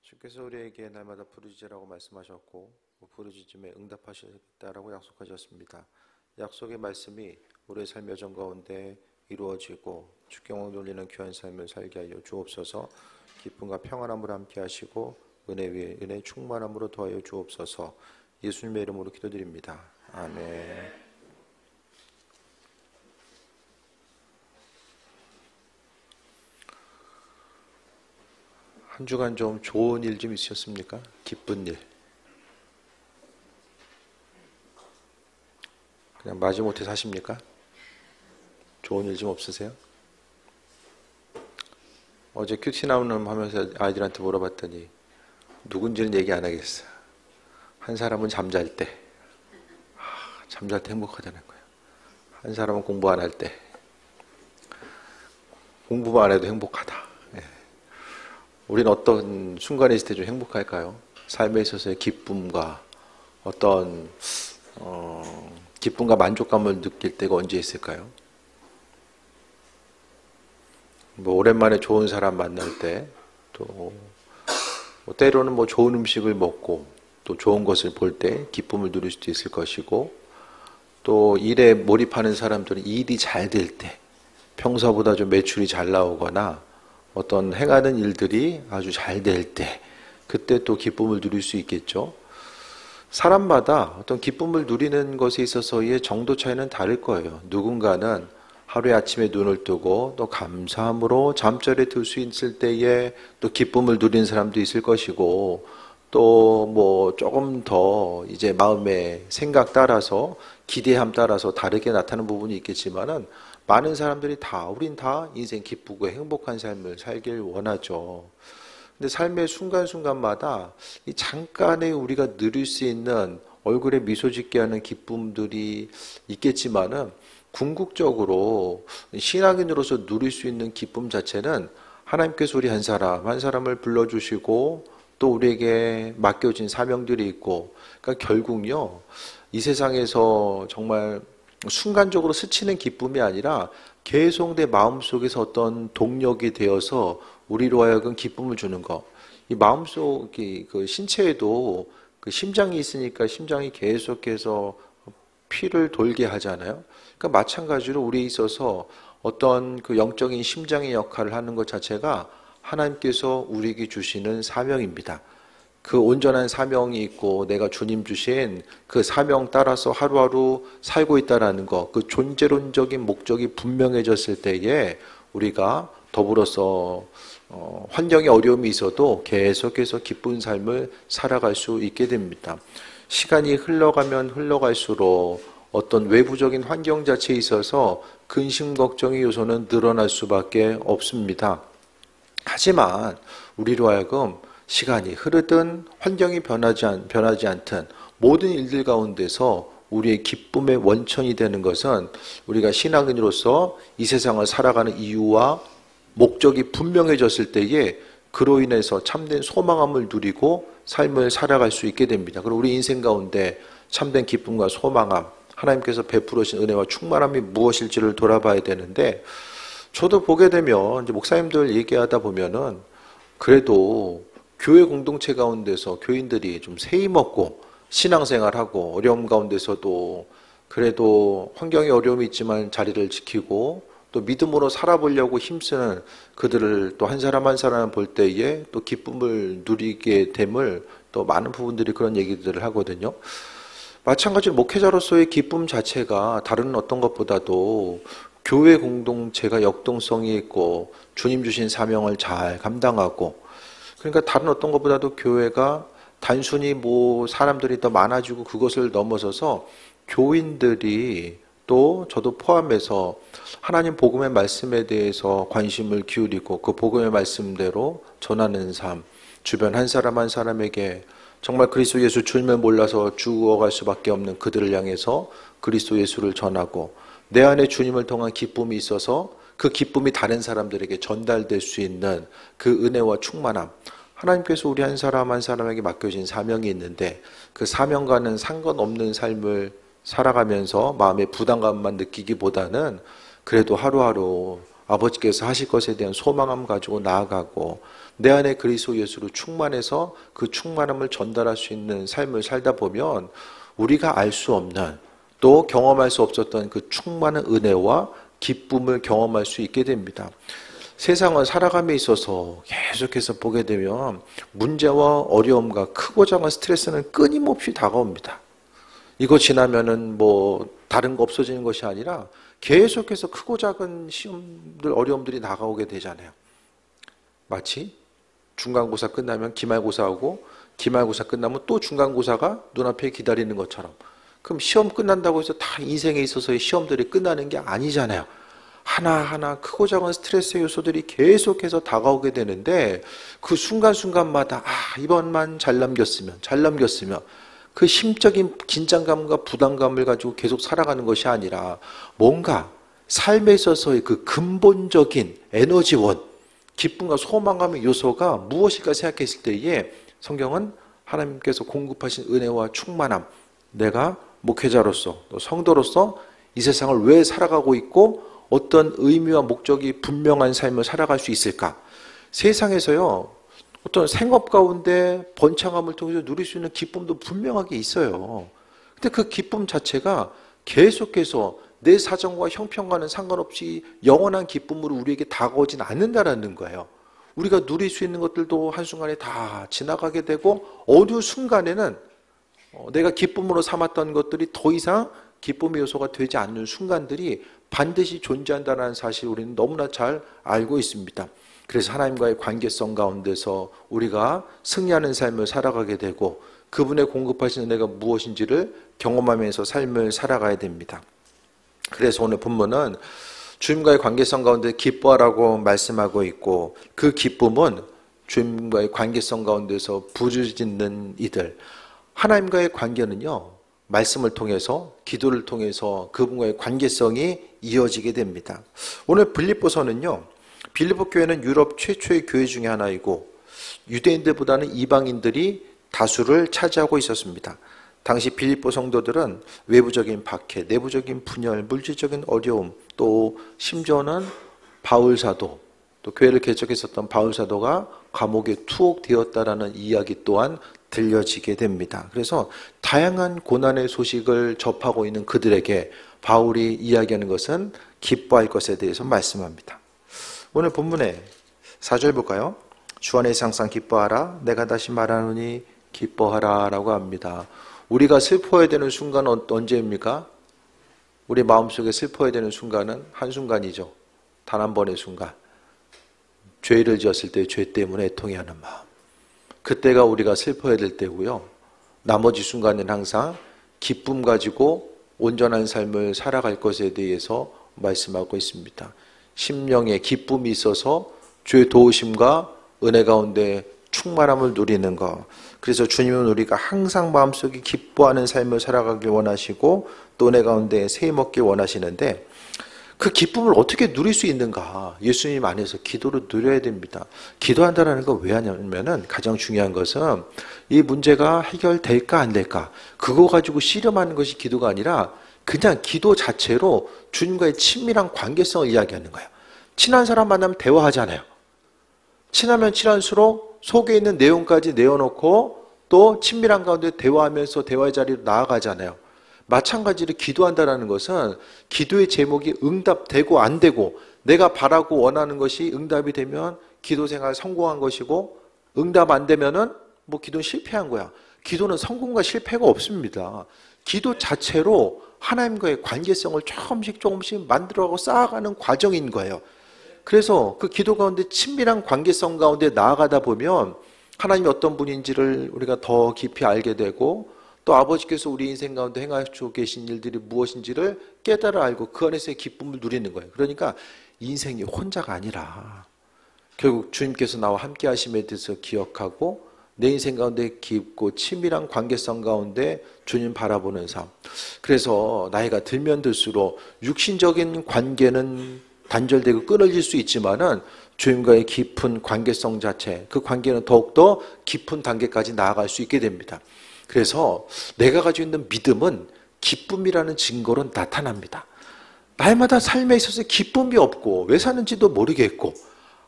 주께서 우리에게 날마다 부르짖으라고 말씀하셨고 부르짖음에 응답하시겠다라고 약속하셨습니다. 약속의 말씀이 우리의 삶의 여정 가운데 이루어지고 주께 영광 돌리는 귀한 삶을 살게 하여 주옵소서. 기쁨과 평안함으로 함께 하시고 은혜 위에 은혜 충만함으로 도하여 주옵소서. 예수님의 이름으로 기도드립니다. 아멘. 한 주간 좀 좋은 일 좀 있으셨습니까? 기쁜 일. 그냥 마지못해 사십니까? 좋은 일 좀 없으세요? 어제 큐티 나오는 하면서 아이들한테 물어봤더니 누군지는 얘기 안 하겠어. 한 사람은 잠잘 때. 잠잘 때 행복하다는 거예요. 한 사람은 공부 안 할 때. 공부만 안 해도 행복하다. 우리는 어떤 순간에 있을 때 좀 행복할까요? 삶에 있어서의 기쁨과 어떤 기쁨과 만족감을 느낄 때가 언제 있을까요? 뭐 오랜만에 좋은 사람 만날 때, 또 때로는 뭐 좋은 음식을 먹고 또 좋은 것을 볼 때 기쁨을 누릴 수도 있을 것이고, 또 일에 몰입하는 사람들은 일이 잘 될 때, 평소보다 좀 매출이 잘 나오거나 어떤 행하는 일들이 아주 잘 될 때, 그때 또 기쁨을 누릴 수 있겠죠. 사람마다 어떤 기쁨을 누리는 것에 있어서의 정도 차이는 다를 거예요. 누군가는 하루에 아침에 눈을 뜨고 또 감사함으로 잠자리에 들 수 있을 때에 또 기쁨을 누리는 사람도 있을 것이고, 또 뭐 조금 더 이제 마음의 생각 따라서 기대함 따라서 다르게 나타나는 부분이 있겠지만은, 많은 사람들이 우린 다 인생 기쁘고 행복한 삶을 살길 원하죠. 근데 삶의 순간순간마다 이 잠깐에 우리가 누릴 수 있는 얼굴에 미소 짓게 하는 기쁨들이 있겠지만은, 궁극적으로 신앙인으로서 누릴 수 있는 기쁨 자체는 하나님께서 우리 한 사람 한 사람을 불러주시고 또 우리에게 맡겨진 사명들이 있고, 그러니까 결국요, 이 세상에서 정말 순간적으로 스치는 기쁨이 아니라 계속 내 마음속에서 어떤 동력이 되어서 우리로 하여금 기쁨을 주는 것. 이 마음속이 그 신체에도 그 심장이 있으니까 심장이 계속해서 피를 돌게 하잖아요. 그러니까 마찬가지로 우리에 있어서 어떤 그 영적인 심장의 역할을 하는 것 자체가 하나님께서 우리에게 주시는 사명입니다. 그 온전한 사명이 있고 내가 주님 주신 그 사명 따라서 하루하루 살고 있다는 것, 그 존재론적인 목적이 분명해졌을 때에 우리가 더불어서 환경에 어려움이 있어도 계속해서 기쁜 삶을 살아갈 수 있게 됩니다. 시간이 흘러가면 흘러갈수록 어떤 외부적인 환경 자체에 있어서 근심 걱정의 요소는 늘어날 수밖에 없습니다. 하지만 우리로 하여금 시간이 흐르든 환경이 변하지 않든 모든 일들 가운데서 우리의 기쁨의 원천이 되는 것은 우리가 신앙인으로서 이 세상을 살아가는 이유와 목적이 분명해졌을 때에 그로 인해서 참된 소망함을 누리고 삶을 살아갈 수 있게 됩니다. 그리고 우리 인생 가운데 참된 기쁨과 소망함, 하나님께서 베풀어 주신 은혜와 충만함이 무엇일지를 돌아봐야 되는데, 저도 보게 되면 이제 목사님들 얘기하다 보면은 그래도 교회 공동체 가운데서 교인들이 좀 세임없고 신앙생활하고 어려움 가운데서도 그래도 환경에 어려움이 있지만 자리를 지키고 또 믿음으로 살아보려고 힘쓰는 그들을 또 한 사람 한 사람 볼 때에 또 기쁨을 누리게 됨을 또 많은 부분들이 그런 얘기들을 하거든요. 마찬가지로 목회자로서의 기쁨 자체가 다른 어떤 것보다도 교회 공동체가 역동성이 있고 주님 주신 사명을 잘 감당하고, 그러니까 다른 어떤 것보다도 교회가 단순히 뭐 사람들이 더 많아지고 그것을 넘어서서 교인들이 또 저도 포함해서 하나님 복음의 말씀에 대해서 관심을 기울이고 그 복음의 말씀대로 전하는 삶, 주변 한 사람 한 사람에게 정말 그리스도 예수 주님을 몰라서 죽어갈 수밖에 없는 그들을 향해서 그리스도 예수를 전하고, 내 안에 주님을 통한 기쁨이 있어서 그 기쁨이 다른 사람들에게 전달될 수 있는 그 은혜와 충만함, 하나님께서 우리 한 사람 한 사람에게 맡겨진 사명이 있는데 그 사명과는 상관없는 삶을 살아가면서 마음의 부담감만 느끼기보다는 그래도 하루하루 아버지께서 하실 것에 대한 소망함 가지고 나아가고 내 안에 그리스도 예수로 충만해서 그 충만함을 전달할 수 있는 삶을 살다 보면 우리가 알 수 없는 또 경험할 수 없었던 그 충만한 은혜와 기쁨을 경험할 수 있게 됩니다. 세상을 살아감에 있어서 계속해서 보게 되면 문제와 어려움과 크고 작은 스트레스는 끊임없이 다가옵니다. 이거 지나면은 뭐 다른 거 없어지는 것이 아니라 계속해서 크고 작은 시험들, 어려움들이 다가오게 되잖아요. 마치 중간고사 끝나면 기말고사하고 기말고사 끝나면 또 중간고사가 눈앞에 기다리는 것처럼, 그럼 시험 끝난다고 해서 다 인생에 있어서의 시험들이 끝나는 게 아니잖아요. 하나하나 크고 작은 스트레스 요소들이 계속해서 다가오게 되는데 그 순간순간마다 이번만 잘 넘겼으면 그 심적인 긴장감과 부담감을 가지고 계속 살아가는 것이 아니라 뭔가 삶에 있어서의 그 근본적인 에너지원, 기쁨과 소망감의 요소가 무엇일까 생각했을 때에 성경은 하나님께서 공급하신 은혜와 충만함, 내가 목회자로서 또 성도로서 이 세상을 왜 살아가고 있고 어떤 의미와 목적이 분명한 삶을 살아갈 수 있을까? 세상에서요, 어떤 생업 가운데 번창함을 통해서 누릴 수 있는 기쁨도 분명하게 있어요. 근데 그 기쁨 자체가 계속해서 내 사정과 형편과는 상관없이 영원한 기쁨으로 우리에게 다가오진 않는다라는 거예요. 우리가 누릴 수 있는 것들도 한순간에 다 지나가게 되고 어느 순간에는 내가 기쁨으로 삼았던 것들이 더 이상 기쁨의 요소가 되지 않는 순간들이 반드시 존재한다는 사실 우리는 너무나 잘 알고 있습니다. 그래서 하나님과의 관계성 가운데서 우리가 승리하는 삶을 살아가게 되고 그분의 공급하신 은혜가 무엇인지를 경험하면서 삶을 살아가야 됩니다. 그래서 오늘 본문은 주님과의 관계성 가운데 기뻐하라고 말씀하고 있고 그 기쁨은 주님과의 관계성 가운데서 부르짖는 이들, 하나님과의 관계는요, 말씀을 통해서 기도를 통해서 그분과의 관계성이 이어지게 됩니다. 오늘 빌립보서는요, 빌립보 교회는 유럽 최초의 교회 중에 하나이고 유대인들보다는 이방인들이 다수를 차지하고 있었습니다. 당시 빌립보 성도들은 외부적인 박해, 내부적인 분열, 물질적인 어려움, 또 심지어는 바울 사도, 또 교회를 개척했었던 바울 사도가 감옥에 투옥되었다라는 이야기 또한 들려지게 됩니다. 그래서 다양한 고난의 소식을 접하고 있는 그들에게 바울이 이야기하는 것은 기뻐할 것에 대해서 말씀합니다. 오늘 본문에 4절 볼까요? 주 안에서 항상 기뻐하라. 내가 다시 말하노니 기뻐하라 라고 합니다. 우리가 슬퍼해야 되는 순간은 언제입니까? 우리 마음속에 슬퍼해야 되는 순간은 한순간이죠. 단 한 번의 순간. 죄를 지었을 때 죄 때문에 애통해하는 마음. 그때가 우리가 슬퍼해야 될 때고요. 나머지 순간은 항상 기쁨 가지고 온전한 삶을 살아갈 것에 대해서 말씀하고 있습니다. 심령에 기쁨이 있어서 주의 도우심과 은혜 가운데 충만함을 누리는 것. 그래서 주님은 우리가 항상 마음속에 기뻐하는 삶을 살아가길 원하시고 또 은혜 가운데 세임 얻길 원하시는데 그 기쁨을 어떻게 누릴 수 있는가? 예수님 안에서 기도로 누려야 됩니다. 기도한다는 건 왜 하냐면은 가장 중요한 것은 이 문제가 해결될까 안 될까? 그거 가지고 씨름하는 것이 기도가 아니라 그냥 기도 자체로 주님과의 친밀한 관계성을 이야기하는 거예요. 친한 사람 만나면 대화하잖아요. 친하면 친할수록 속에 있는 내용까지 내어놓고 또 친밀한 가운데 대화하면서 대화의 자리로 나아가잖아요. 마찬가지로 기도한다는 것은 기도의 제목이 응답되고 안 되고 내가 바라고 원하는 것이 응답이 되면 기도 생활 성공한 것이고 응답 안 되면은 뭐 기도는 실패한 거야. 기도는 성공과 실패가 없습니다. 기도 자체로 하나님과의 관계성을 조금씩 만들어가고 쌓아가는 과정인 거예요. 그래서 그 기도 가운데 친밀한 관계성 가운데 나아가다 보면 하나님이 어떤 분인지를 우리가 더 깊이 알게 되고 또 아버지께서 우리 인생 가운데 행하시고 계신 일들이 무엇인지를 깨달아 알고 그 안에서의 기쁨을 누리는 거예요. 그러니까 인생이 혼자가 아니라 결국 주님께서 나와 함께 하심에 대해서 기억하고 내 인생 가운데 깊고 치밀한 관계성 가운데 주님 바라보는 삶. 그래서 나이가 들면 들수록 육신적인 관계는 단절되고 끊어질 수 있지만은 주님과의 깊은 관계성 자체, 그 관계는 더욱더 깊은 단계까지 나아갈 수 있게 됩니다. 그래서 내가 가지고 있는 믿음은 기쁨이라는 증거로 나타납니다. 날마다 삶에 있어서 기쁨이 없고 왜 사는지도 모르겠고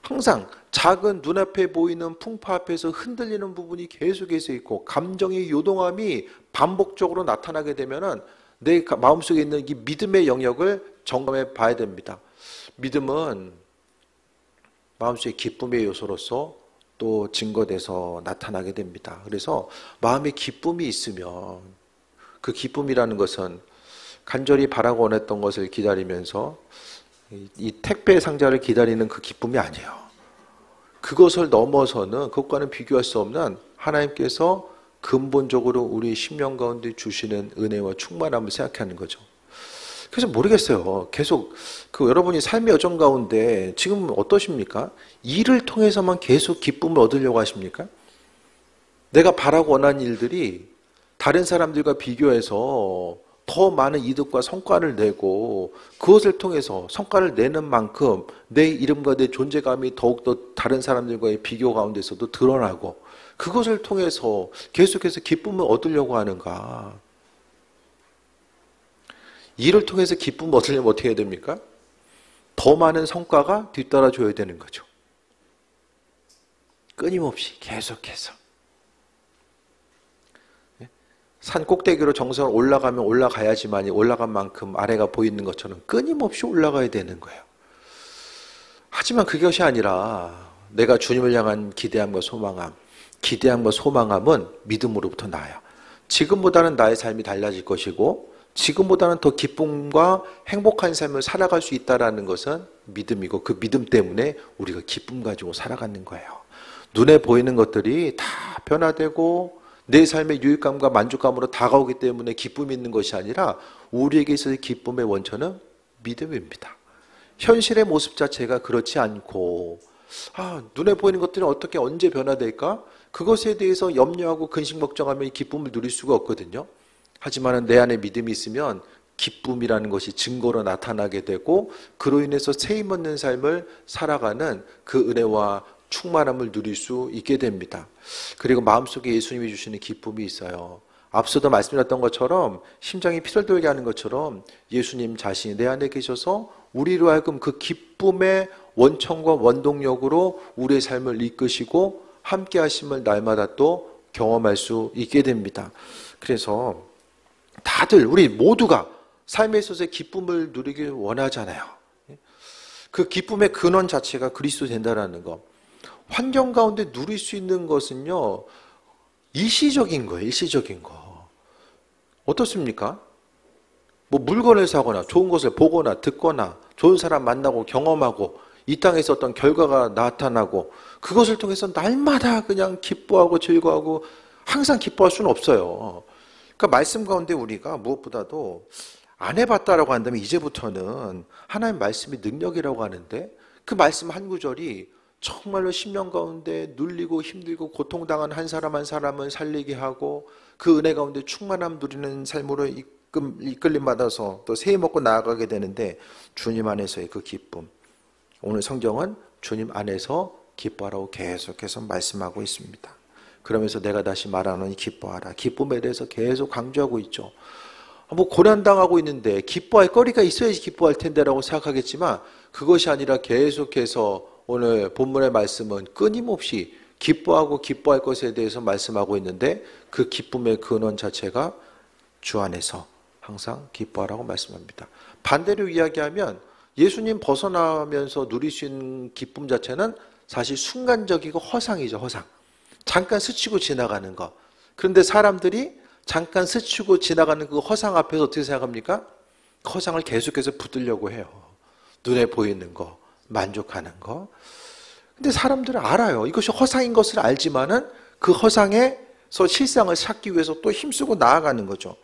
항상 작은 눈앞에 보이는 풍파 앞에서 흔들리는 부분이 계속해서 있고 감정의 요동함이 반복적으로 나타나게 되면은 내 마음속에 있는 이 믿음의 영역을 점검해 봐야 됩니다. 믿음은 마음속의 기쁨의 요소로서 또 증거돼서 나타나게 됩니다. 그래서 마음에 기쁨이 있으면 그 기쁨이라는 것은 간절히 바라고 원했던 것을 기다리면서 이 택배 상자를 기다리는 그 기쁨이 아니에요. 그것을 넘어서는 그것과는 비교할 수 없는 하나님께서 근본적으로 우리 심령 가운데 주시는 은혜와 충만함을 생각하는 거죠. 그래서 모르겠어요. 계속 여러분이 삶의 여정 가운데 지금 어떠십니까? 일을 통해서만 계속 기쁨을 얻으려고 하십니까? 내가 바라고 원하는 일들이 다른 사람들과 비교해서 더 많은 이득과 성과를 내고 그것을 통해서 성과를 내는 만큼 내 이름과 내 존재감이 더욱더 다른 사람들과의 비교 가운데서도 드러나고 그것을 통해서 계속해서 기쁨을 얻으려고 하는가? 일을 통해서 기쁨을 얻으려면 어떻게 해야 됩니까? 더 많은 성과가 뒤따라줘야 되는 거죠. 끊임없이 계속해서. 산 꼭대기로 정상으로 올라가면 올라가야지만이 올라간 만큼 아래가 보이는 것처럼 끊임없이 올라가야 되는 거예요. 하지만 그것이 아니라 내가 주님을 향한 기대함과 소망함은 믿음으로부터 나아요. 지금보다는 나의 삶이 달라질 것이고 지금보다는 더 기쁨과 행복한 삶을 살아갈 수 있다는 것은 믿음이고 그 믿음 때문에 우리가 기쁨 가지고 살아가는 거예요. 눈에 보이는 것들이 다 변화되고 내 삶의 유익감과 만족감으로 다가오기 때문에 기쁨이 있는 것이 아니라 우리에게 있어서의 기쁨의 원천은 믿음입니다. 현실의 모습 자체가 그렇지 않고 눈에 보이는 것들이 어떻게 언제 변화될까? 그것에 대해서 염려하고 근심 걱정하며 이 기쁨을 누릴 수가 없거든요. 하지만 내 안에 믿음이 있으면 기쁨이라는 것이 증거로 나타나게 되고 그로 인해서 세임 얻는 삶을 살아가는 그 은혜와 충만함을 누릴 수 있게 됩니다. 그리고 마음속에 예수님이 주시는 기쁨이 있어요. 앞서도 말씀드렸던 것처럼 심장이 피절돌게 하는 것처럼 예수님 자신이 내 안에 계셔서 우리로 하여금 그 기쁨의 원천과 원동력으로 우리의 삶을 이끄시고 함께 하심을 날마다 또 경험할 수 있게 됩니다. 그래서 다들 우리 모두가 삶에 있어서의 기쁨을 누리길 원하잖아요. 그 기쁨의 근원 자체가 그리스도 된다라는 거. 환경 가운데 누릴 수 있는 것은요, 일시적인 거예요. 일시적인 거. 어떻습니까? 뭐 물건을 사거나 좋은 것을 보거나 듣거나 좋은 사람 만나고 경험하고 이 땅에서 어떤 결과가 나타나고 그것을 통해서 날마다 그냥 기뻐하고 즐거워하고 항상 기뻐할 수는 없어요. 그러니까 말씀 가운데 우리가 무엇보다도 안 해봤다라고 한다면 이제부터는 하나님 말씀이 능력이라고 하는데 그 말씀 한 구절이 정말로 심령 가운데 눌리고 힘들고 고통당한 한 사람 한 사람을 살리게 하고 그 은혜 가운데 충만함 누리는 삶으로 이끌림 받아서 또 새해 먹고 나아가게 되는데 주님 안에서의 그 기쁨. 오늘 성경은 주님 안에서 기뻐하라고 계속해서 말씀하고 있습니다. 그러면서 내가 다시 말하노니 기뻐하라. 기쁨에 대해서 계속 강조하고 있죠. 뭐 고난당하고 있는데 기뻐할 거리가 있어야지 기뻐할 텐데라고 생각하겠지만 그것이 아니라 계속해서 오늘 본문의 말씀은 끊임없이 기뻐하고 기뻐할 것에 대해서 말씀하고 있는데 그 기쁨의 근원 자체가 주 안에서 항상 기뻐하라고 말씀합니다. 반대로 이야기하면 예수님 벗어나면서 누릴 수 있는 기쁨 자체는 사실 순간적이고 허상이죠. 허상. 잠깐 스치고 지나가는 거. 그런데 사람들이 잠깐 스치고 지나가는 그 허상 앞에서 어떻게 생각합니까? 그 허상을 계속해서 붙들려고 해요. 눈에 보이는 거, 만족하는 거. 근데 사람들은 알아요. 이것이 허상인 것을 알지만은 그 허상에서 실상을 찾기 위해서 또 힘쓰고 나아가는 거죠.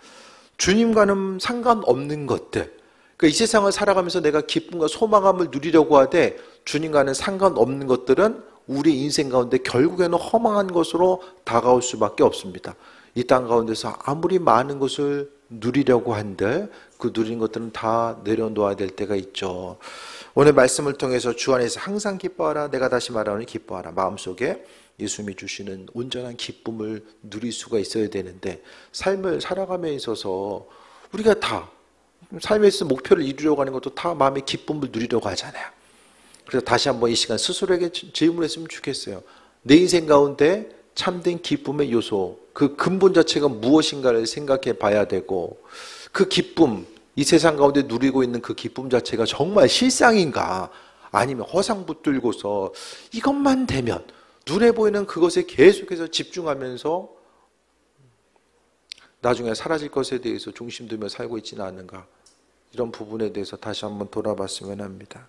주님과는 상관없는 것들. 그러니까 이 세상을 살아가면서 내가 기쁨과 소망함을 누리려고 하되 주님과는 상관없는 것들은 우리 인생 가운데 결국에는 허망한 것으로 다가올 수밖에 없습니다. 이 땅 가운데서 아무리 많은 것을 누리려고 한들 그 누린 것들은 다 내려놓아야 될 때가 있죠. 오늘 말씀을 통해서 주 안에서 항상 기뻐하라. 내가 다시 말하노니 기뻐하라. 마음속에 예수님이 주시는 온전한 기쁨을 누릴 수가 있어야 되는데 삶을 살아감에 있어서 우리가 다 삶에서 목표를 이루려고 하는 것도 다 마음의 기쁨을 누리려고 하잖아요. 그래서 다시 한번 이 시간 스스로에게 질문했으면 좋겠어요. 내 인생 가운데 참된 기쁨의 요소, 그 근본 자체가 무엇인가를 생각해 봐야 되고, 그 기쁨, 이 세상 가운데 누리고 있는 그 기쁨 자체가 정말 실상인가, 아니면 허상 붙들고서 이것만 되면 눈에 보이는 그것에 계속해서 집중하면서 나중에 사라질 것에 대해서 중심 두며 살고 있지는 않은가, 이런 부분에 대해서 다시 한번 돌아봤으면 합니다.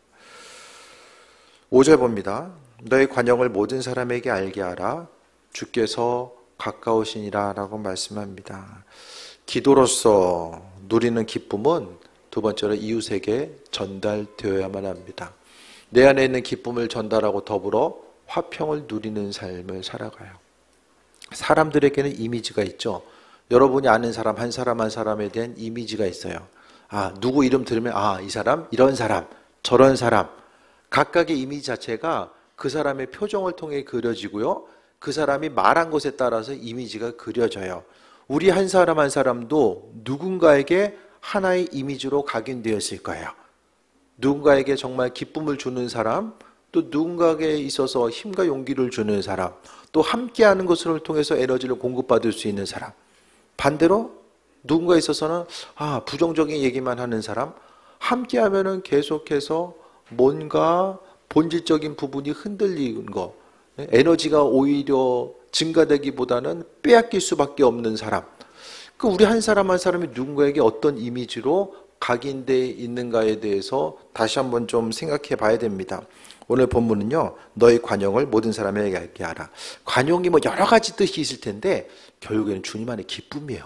5절 봅니다. 너의 관용을 모든 사람에게 알게 하라. 주께서 가까우시니라 라고 말씀합니다. 기도로서 누리는 기쁨은 두 번째로 이웃에게 전달되어야만 합니다. 내 안에 있는 기쁨을 전달하고 더불어 화평을 누리는 삶을 살아가요. 사람들에게는 이미지가 있죠. 여러분이 아는 사람 한 사람 한 사람에 대한 이미지가 있어요. 아, 누구 이름 들으면 아, 이 사람, 이런 사람, 저런 사람. 각각의 이미지 자체가 그 사람의 표정을 통해 그려지고요. 그 사람이 말한 것에 따라서 이미지가 그려져요. 우리 한 사람 한 사람도 누군가에게 하나의 이미지로 각인되었을 거예요. 누군가에게 정말 기쁨을 주는 사람, 또 누군가에게 있어서 힘과 용기를 주는 사람, 또 함께하는 것을 통해서 에너지를 공급받을 수 있는 사람. 반대로 누군가에 있어서는 부정적인 얘기만 하는 사람, 함께하면은 계속해서 뭔가 본질적인 부분이 흔들리는 거, 에너지가 오히려 증가되기보다는 빼앗길 수밖에 없는 사람. 그 우리 한 사람 한 사람이 누군가에게 어떤 이미지로 각인되어 있는가에 대해서 다시 한번 좀 생각해 봐야 됩니다. 오늘 본문은요, 너의 관용을 모든 사람에게 알게 하라. 관용이 뭐 여러 가지 뜻이 있을 텐데 결국에는 주님 안의 기쁨이에요.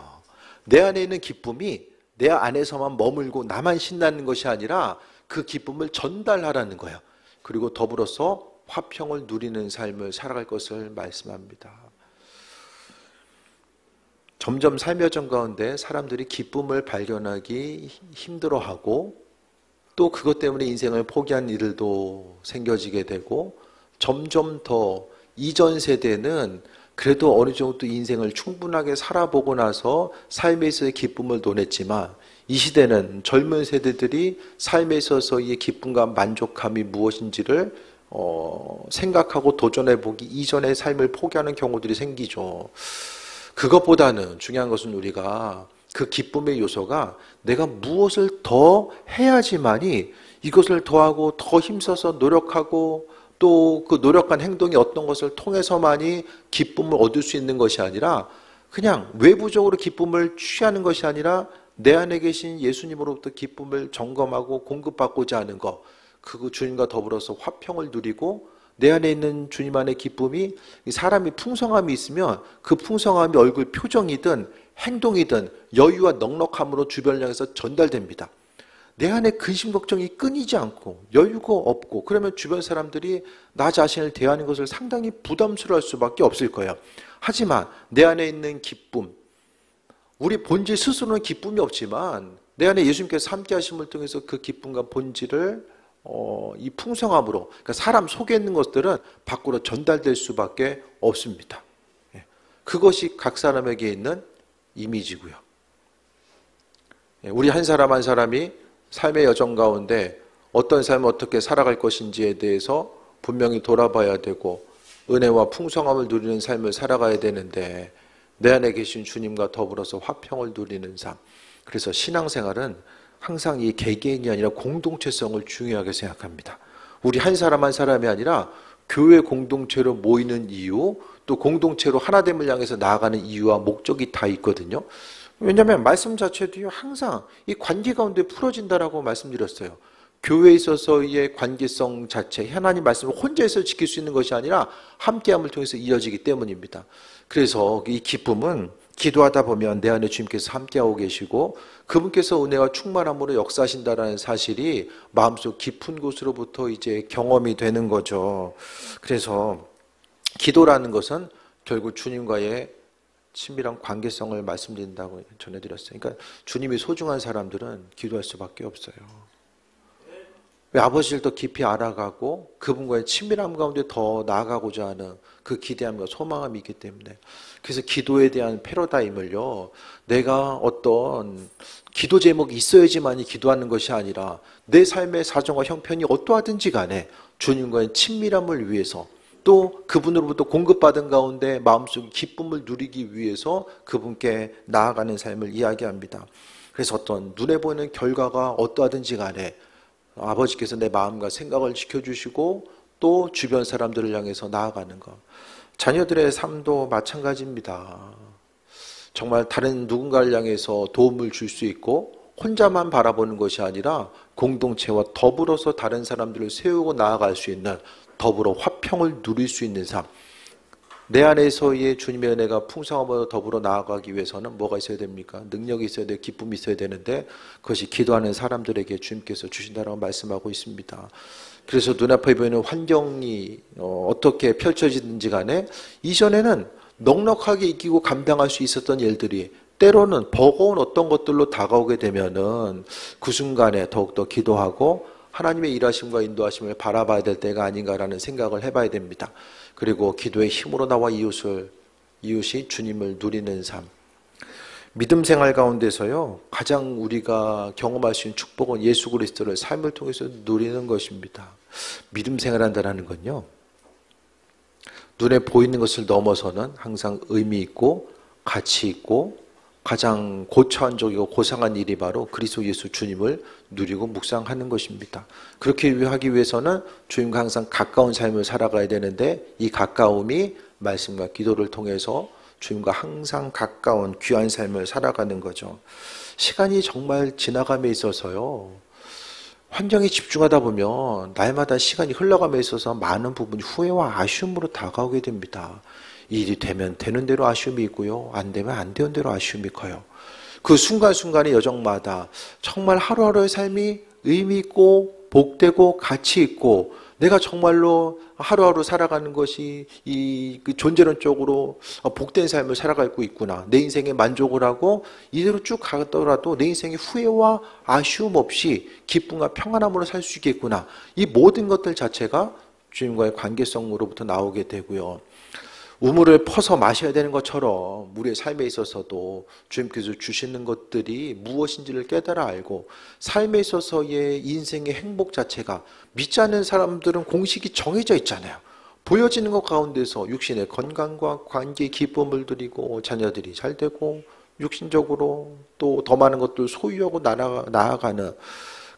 내 안에 있는 기쁨이 내 안에서만 머물고 나만 신나는 것이 아니라 그 기쁨을 전달하라는 거예요. 그리고 더불어서 화평을 누리는 삶을 살아갈 것을 말씀합니다. 점점 삶의 여정 가운데 사람들이 기쁨을 발견하기 힘들어하고, 또 그것 때문에 인생을 포기한 일들도 생겨지게 되고, 점점 더 이전 세대는 그래도 어느 정도 인생을 충분하게 살아보고 나서 삶에 있어서의 기쁨을 논했지만, 이 시대는 젊은 세대들이 삶에 있어서의 기쁨과 만족함이 무엇인지를 생각하고 도전해보기 이전의 삶을 포기하는 경우들이 생기죠. 그것보다는 중요한 것은 우리가 그 기쁨의 요소가 내가 무엇을 더 해야지만이 이것을 더하고 더 힘써서 노력하고 또 그 노력한 행동이 어떤 것을 통해서만이 기쁨을 얻을 수 있는 것이 아니라, 그냥 외부적으로 기쁨을 취하는 것이 아니라 내 안에 계신 예수님으로부터 기쁨을 점검하고 공급받고자 하는 것, 그 주님과 더불어서 화평을 누리고 내 안에 있는 주님 안의 기쁨이, 사람이 풍성함이 있으면 그 풍성함이 얼굴 표정이든 행동이든 여유와 넉넉함으로 주변을 향해서 전달됩니다. 내 안에 근심 걱정이 끊이지 않고 여유가 없고, 그러면 주변 사람들이 나 자신을 대하는 것을 상당히 부담스러워할 수밖에 없을 거예요. 하지만 내 안에 있는 기쁨, 우리 본질 스스로는 기쁨이 없지만 내 안에 예수님께서 함께 하심을 통해서 그 기쁨과 본질을 이 풍성함으로, 그러니까 사람 속에 있는 것들은 밖으로 전달될 수밖에 없습니다. 그것이 각 사람에게 있는 이미지고요. 우리 한 사람 한 사람이 삶의 여정 가운데 어떤 삶을 어떻게 살아갈 것인지에 대해서 분명히 돌아봐야 되고, 은혜와 풍성함을 누리는 삶을 살아가야 되는데 내 안에 계신 주님과 더불어서 화평을 누리는 삶. 그래서 신앙생활은 항상 이 개개인이 아니라 공동체성을 중요하게 생각합니다. 우리 한 사람 한 사람이 아니라 교회 공동체로 모이는 이유, 또 공동체로 하나됨을 향해서 나아가는 이유와 목적이 다 있거든요. 왜냐하면 말씀 자체도 항상 이 관계 가운데 풀어진다라고 말씀드렸어요. 교회에 있어서의 관계성 자체, 하나님 말씀을 혼자서 지킬 수 있는 것이 아니라 함께함을 통해서 이어지기 때문입니다. 그래서 이 기쁨은 기도하다 보면 내 안에 주님께서 함께하고 계시고 그분께서 은혜와 충만함으로 역사하신다라는 사실이 마음속 깊은 곳으로부터 이제 경험이 되는 거죠. 그래서 기도라는 것은 결국 주님과의 친밀한 관계성을 말씀드린다고 전해드렸어요. 그러니까 주님이 소중한 사람들은 기도할 수밖에 없어요. 왜 아버지를 더 깊이 알아가고 그분과의 친밀함 가운데 더 나아가고자 하는 그 기대함과 소망함이 있기 때문에, 그래서 기도에 대한 패러다임을요, 내가 어떤 기도 제목이 있어야지만이 기도하는 것이 아니라 내 삶의 사정과 형편이 어떠하든지 간에 주님과의 친밀함을 위해서, 또 그분으로부터 공급받은 가운데 마음속 기쁨을 누리기 위해서 그분께 나아가는 삶을 이야기합니다. 그래서 어떤 눈에 보이는 결과가 어떠하든지 간에 아버지께서 내 마음과 생각을 지켜주시고 또 주변 사람들을 향해서 나아가는 것. 자녀들의 삶도 마찬가지입니다. 정말 다른 누군가를 향해서 도움을 줄 수 있고 혼자만 바라보는 것이 아니라 공동체와 더불어서 다른 사람들을 세우고 나아갈 수 있는, 더불어 화평을 누릴 수 있는 삶. 내 안에서의 주님의 은혜가 풍성함으로 더불어 나아가기 위해서는 뭐가 있어야 됩니까? 능력이 있어야 돼요. 기쁨이 있어야 되는데 그것이 기도하는 사람들에게 주님께서 주신다라고 말씀하고 있습니다. 그래서 눈앞에 보이는 환경이 어떻게 펼쳐지든지 간에 이전에는 넉넉하게 이기고 감당할 수 있었던 일들이 때로는 버거운 어떤 것들로 다가오게 되면은 그 순간에 더욱더 기도하고 하나님의 일하심과 인도하심을 바라봐야 될 때가 아닌가라는 생각을 해봐야 됩니다. 그리고 기도의 힘으로 나와 이웃이 주님을 누리는 삶. 믿음 생활 가운데서요, 가장 우리가 경험할 수 있는 축복은 예수 그리스도를 삶을 통해서 누리는 것입니다. 믿음 생활한다는 건요, 눈에 보이는 것을 넘어서는 항상 의미 있고 가치 있고 가장 고차원적이고 고상한 일이 바로 그리스도 예수 주님을 누리고 묵상하는 것입니다. 그렇게 하기 위해서는 주님과 항상 가까운 삶을 살아가야 되는데, 이 가까움이 말씀과 기도를 통해서 주님과 항상 가까운 귀한 삶을 살아가는 거죠. 시간이 정말 지나감에 있어서요, 환경에 집중하다 보면 날마다 시간이 흘러감에 있어서 많은 부분이 후회와 아쉬움으로 다가오게 됩니다. 이 일이 되면 되는 대로 아쉬움이 있고요, 안 되면 안 되는 대로 아쉬움이 커요. 그 순간순간의 여정마다 정말 하루하루의 삶이 의미 있고 복되고 가치 있고, 내가 정말로 하루하루 살아가는 것이 그 존재론적으로 복된 삶을 살아가고 있구나, 내 인생에 만족을 하고 이대로 쭉 가더라도 내 인생에 후회와 아쉬움 없이 기쁨과 평안함으로 살 수 있겠구나, 이 모든 것들 자체가 주님과의 관계성으로부터 나오게 되고요. 우물을 퍼서 마셔야 되는 것처럼 우리의 삶에 있어서도 주님께서 주시는 것들이 무엇인지를 깨달아 알고, 삶에 있어서의 인생의 행복 자체가, 믿지 않는 사람들은 공식이 정해져 있잖아요. 보여지는 것 가운데서 육신의 건강과 관계, 기쁨을 누리고 자녀들이 잘 되고 육신적으로 또 더 많은 것들 소유하고 나아가는,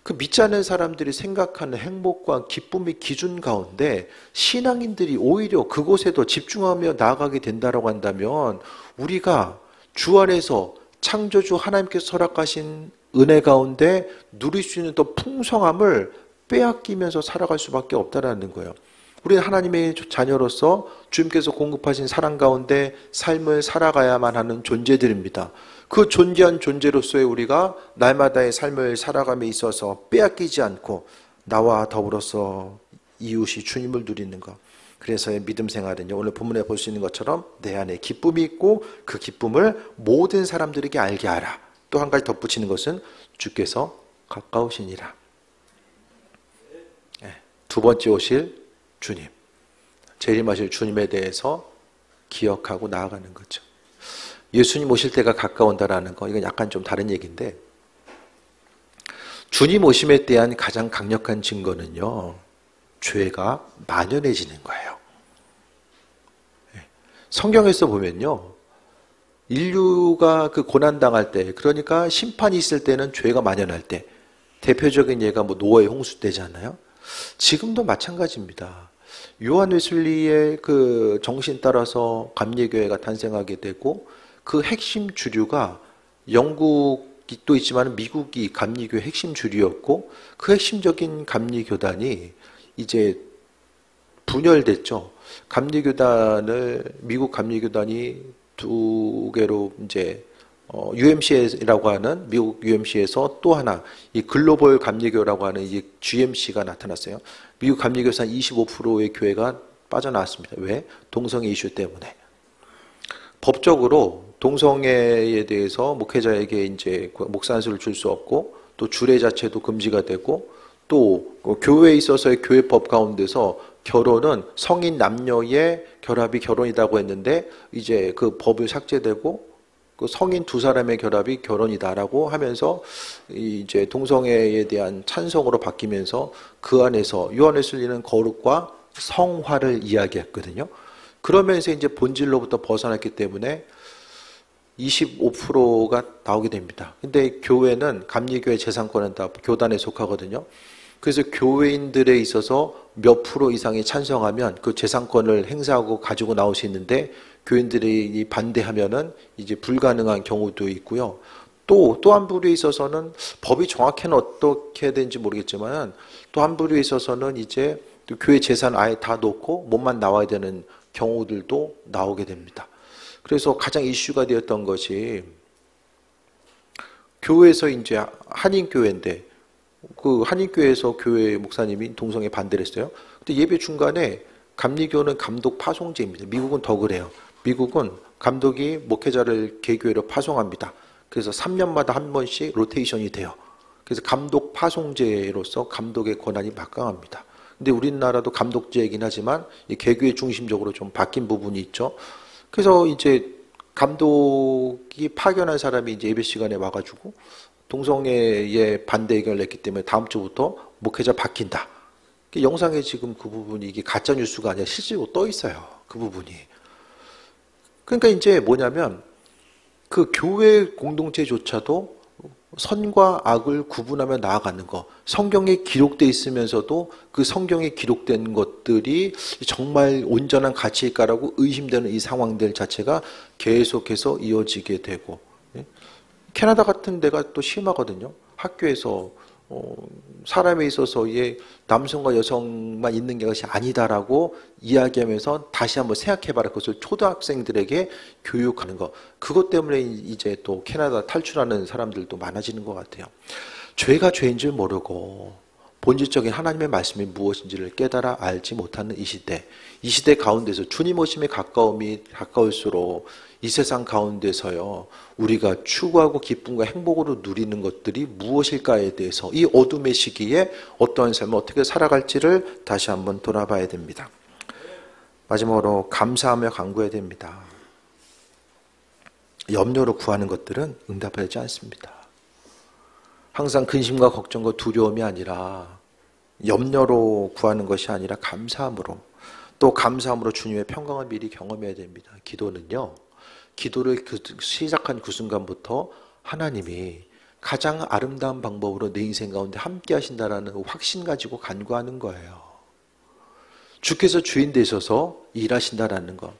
그 믿지 않는 사람들이 생각하는 행복과 기쁨의 기준 가운데 신앙인들이 오히려 그곳에 더 집중하며 나아가게 된다고 한다면, 우리가 주 안에서 창조주 하나님께서 허락하신 은혜 가운데 누릴 수 있는 더 풍성함을 빼앗기면서 살아갈 수밖에 없다는 거예요. 우리는 하나님의 자녀로서 주님께서 공급하신 사랑 가운데 삶을 살아가야만 하는 존재들입니다. 그 존귀한 존재로서의 우리가 날마다의 삶을 살아감에 있어서 빼앗기지 않고 나와 더불어서 이웃이 주님을 누리는 것. 그래서의 믿음 생활은요, 오늘 본문에 볼 수 있는 것처럼 내 안에 기쁨이 있고 그 기쁨을 모든 사람들에게 알게 하라. 또 한 가지 덧붙이는 것은 주께서 가까우시니라. 두 번째 오실 주님, 재림하실 주님에 대해서 기억하고 나아가는 거죠. 예수님 오실 때가 가까운다라는 거, 이건 약간 좀 다른 얘기인데, 주님 오심에 대한 가장 강력한 증거는요, 죄가 만연해지는 거예요. 성경에서 보면요, 인류가 그 고난당할 때, 그러니까 심판이 있을 때는 죄가 만연할 때, 대표적인 예가 뭐 노아의 홍수 때잖아요. 지금도 마찬가지입니다. 요한 웨슬리의 그 정신 따라서 감리교회가 탄생하게 되고, 그 핵심 주류가 영국도 있지만 미국이 감리교의 핵심 주류였고, 그 핵심적인 감리교단이 이제 분열됐죠. 미국 감리교단이 두 개로 이제 UMC라고 하는 미국 UMC에서 또 하나 이 글로벌 감리교라고 하는 이 GMC가 나타났어요. 미국 감리교에서 25%의 교회가 빠져나왔습니다. 왜? 동성애 이슈 때문에. 법적으로 동성애에 대해서 목회자에게 이제 목사 안수를 줄 수 없고, 또 주례 자체도 금지가 되고, 또 교회에 있어서의 교회법 가운데서 결혼은 성인 남녀의 결합이 결혼이라고 했는데 이제 그 법이 삭제되고 그 성인 두 사람의 결합이 결혼이다라고 하면서 이제 동성애에 대한 찬성으로 바뀌면서 그 안에서 요한웨슬리는 거룩과 성화를 이야기했거든요. 그러면서 이제 본질로부터 벗어났기 때문에 25%가 나오게 됩니다. 근데 교회는 감리교회 재산권은 다 교단에 속하거든요. 그래서 교회인들에 있어서 몇 프로 이상이 찬성하면 그 재산권을 행사하고 가지고 나올 수 있는데 교인들이 반대하면은 이제 불가능한 경우도 있고요. 또 한 부류에 있어서는 법이 정확히는 어떻게 해야 되는지 모르겠지만 또 한 부류에 있어서는 이제 또 교회 재산 아예 다 놓고 몸만 나와야 되는 경우들도 나오게 됩니다. 그래서 가장 이슈가 되었던 것이 교회에서 이제 한인교회인데 그 한인교회에서 교회 목사님이 동성애 반대를 했어요. 근데 예배 중간에 감리교는 감독 파송제입니다. 미국은 더 그래요. 미국은 감독이 목회자를 개교회로 파송합니다. 그래서 3년마다 한 번씩 로테이션이 돼요. 그래서 감독 파송제로서 감독의 권한이 막강합니다. 근데 우리나라도 감독제이긴 하지만 이 개교회 중심적으로 좀 바뀐 부분이 있죠. 그래서 이제 감독이 파견한 사람이 이제 예배 시간에 와가지고 동성애에 반대 의견을 냈기 때문에 다음 주부터 목회자 바뀐다. 영상에 지금 그 부분이 이게 가짜 뉴스가 아니라 실제로 떠 있어요. 그 부분이. 그러니까 이제 뭐냐면 그 교회 공동체조차도 선과 악을 구분하며 나아가는 거. 성경에 기록되어 있으면서도 그 성경에 기록된 것들이 정말 온전한 가치일까라고 의심되는 이 상황들 자체가 계속해서 이어지게 되고. 캐나다 같은 데가 또 심하거든요. 학교에서 사람에 있어서의 남성과 여성만 있는 것이 아니다라고 이야기하면서 다시 한번 생각해봐라. 그것을 초등학생들에게 교육하는 것. 그것 때문에 이제 또 캐나다 탈출하는 사람들도 많아지는 것 같아요. 죄가 죄인 줄 모르고 본질적인 하나님의 말씀이 무엇인지를 깨달아 알지 못하는 이 시대 가운데서 주님 오심에 가까울수록 이 세상 가운데서요, 우리가 추구하고 기쁨과 행복으로 누리는 것들이 무엇일까에 대해서 이 어둠의 시기에 어떠한 삶을 어떻게 살아갈지를 다시 한번 돌아봐야 됩니다. 마지막으로 감사하며 간구해야 됩니다. 염려로 구하는 것들은 응답하지 않습니다. 항상 근심과 걱정과 두려움이 아니라 염려로 구하는 것이 아니라 감사함으로, 또 감사함으로 주님의 평강을 미리 경험해야 됩니다. 기도는요, 기도를 시작한 그 순간부터 하나님이 가장 아름다운 방법으로 내 인생 가운데 함께 하신다라는 확신 가지고 간구하는 거예요. 주께서 주인 되셔서 일하신다라는 것.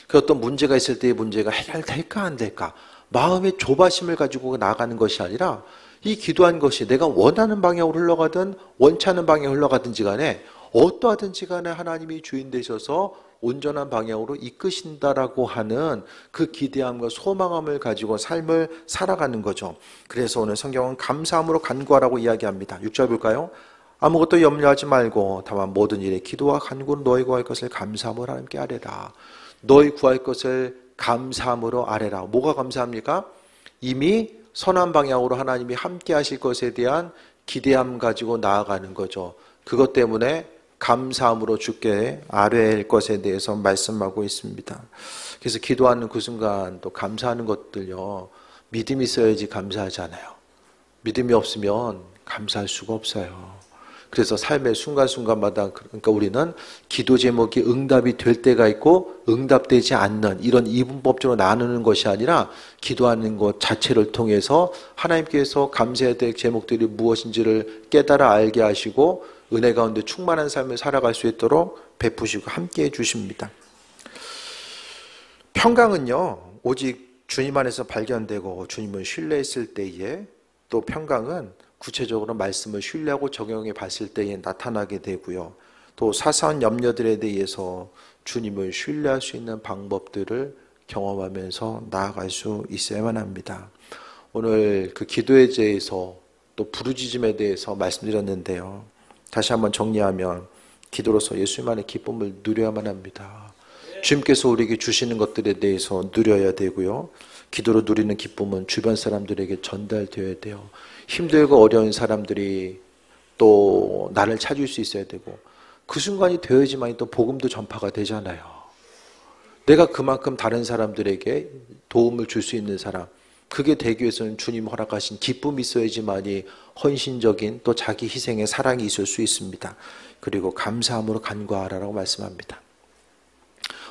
그 어떤 문제가 있을 때의 문제가 해결될까 안 될까, 마음의 조바심을 가지고 나아가는 것이 아니라 이 기도한 것이 내가 원하는 방향으로 흘러가든 원치 않는 방향으로 흘러가든지 간에 어떠하든지 간에 하나님이 주인 되셔서 온전한 방향으로 이끄신다라고 하는 그 기대함과 소망함을 가지고 삶을 살아가는 거죠. 그래서 오늘 성경은 감사함으로 간구하라고 이야기합니다. 6절 볼까요? 아무것도 염려하지 말고 다만 모든 일에 기도와 간구로 너희 구할 것을 감사함으로 하나님께 아뢰라. 너희 구할 것을 감사함으로 아뢰라. 뭐가 감사합니까? 이미 선한 방향으로 하나님이 함께 하실 것에 대한 기대함 가지고 나아가는 거죠. 그것 때문에 감사함으로 주께 아뢰일 것에 대해서 말씀하고 있습니다. 그래서 기도하는 그 순간 또 감사하는 것들요, 믿음이 있어야지 감사하잖아요. 믿음이 없으면 감사할 수가 없어요. 그래서 삶의 순간순간마다, 그러니까 우리는 기도 제목이 응답이 될 때가 있고 응답되지 않는 이런 이분법적으로 나누는 것이 아니라 기도하는 것 자체를 통해서 하나님께서 감사해야 될 제목들이 무엇인지를 깨달아 알게 하시고 은혜 가운데 충만한 삶을 살아갈 수 있도록 베푸시고 함께해 주십니다. 평강은요, 오직 주님 안에서 발견되고 주님을 신뢰했을 때에, 또 평강은 구체적으로 말씀을 신뢰하고 적용해 봤을 때에 나타나게 되고요. 또 사소한 염려들에 대해서 주님을 신뢰할 수 있는 방법들을 경험하면서 나아갈 수 있어야만 합니다. 오늘 그 기도에 대해서 또 부르짖음에 대해서 말씀드렸는데요. 다시 한번 정리하면 기도로서 예수님만의 기쁨을 누려야만 합니다. 주님께서 우리에게 주시는 것들에 대해서 누려야 되고요. 기도로 누리는 기쁨은 주변 사람들에게 전달되어야 돼요. 힘들고 어려운 사람들이 또 나를 찾을 수 있어야 되고 그 순간이 되어야지만 또 복음도 전파가 되잖아요. 내가 그만큼 다른 사람들에게 도움을 줄 수 있는 사람, 그게 되기 위해서는 주님 허락하신 기쁨이 있어야지만이 헌신적인 또 자기 희생의 사랑이 있을 수 있습니다. 그리고 감사함으로 간구하라고 말씀합니다.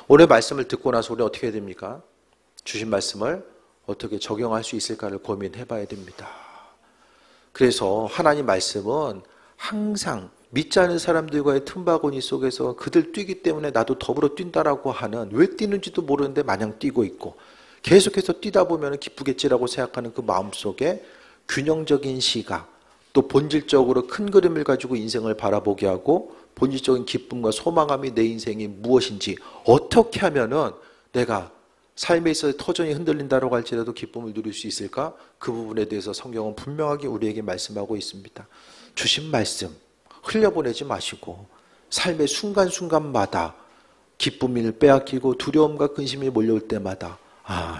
오늘 말씀을 듣고 나서 우리 어떻게 해야 됩니까? 주신 말씀을 어떻게 적용할 수 있을까를 고민해 봐야 됩니다. 그래서 하나님 말씀은 항상 믿지 않은 사람들과의 틈바구니 속에서 그들 뛰기 때문에 나도 더불어 뛴다라고 하는, 왜 뛰는지도 모르는데 마냥 뛰고 있고 계속해서 뛰다 보면 기쁘겠지라고 생각하는 그 마음속에 균형적인 시각, 또 본질적으로 큰 그림을 가지고 인생을 바라보게 하고 본질적인 기쁨과 소망감이 내 인생이 무엇인지, 어떻게 하면은 내가 삶에 있어서 터전이 흔들린다고 할지라도 기쁨을 누릴 수 있을까? 그 부분에 대해서 성경은 분명하게 우리에게 말씀하고 있습니다. 주신 말씀 흘려보내지 마시고 삶의 순간순간마다 기쁨을 빼앗기고 두려움과 근심이 몰려올 때마다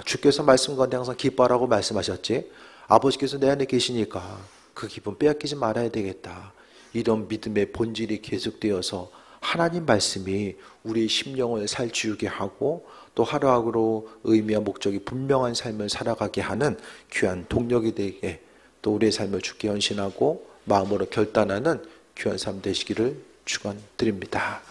주께서 말씀 가운데 항상 기뻐하라고 말씀하셨지, 아버지께서 내 안에 계시니까 그 기쁨 빼앗기지 말아야 되겠다, 이런 믿음의 본질이 계속되어서 하나님 말씀이 우리의 심령을 살찌우게 하고 또 하루하루 의미와 목적이 분명한 삶을 살아가게 하는 귀한 동력이 되게, 또 우리의 삶을 주께 헌신하고 마음으로 결단하는 귀한 삶 되시기를 축원드립니다.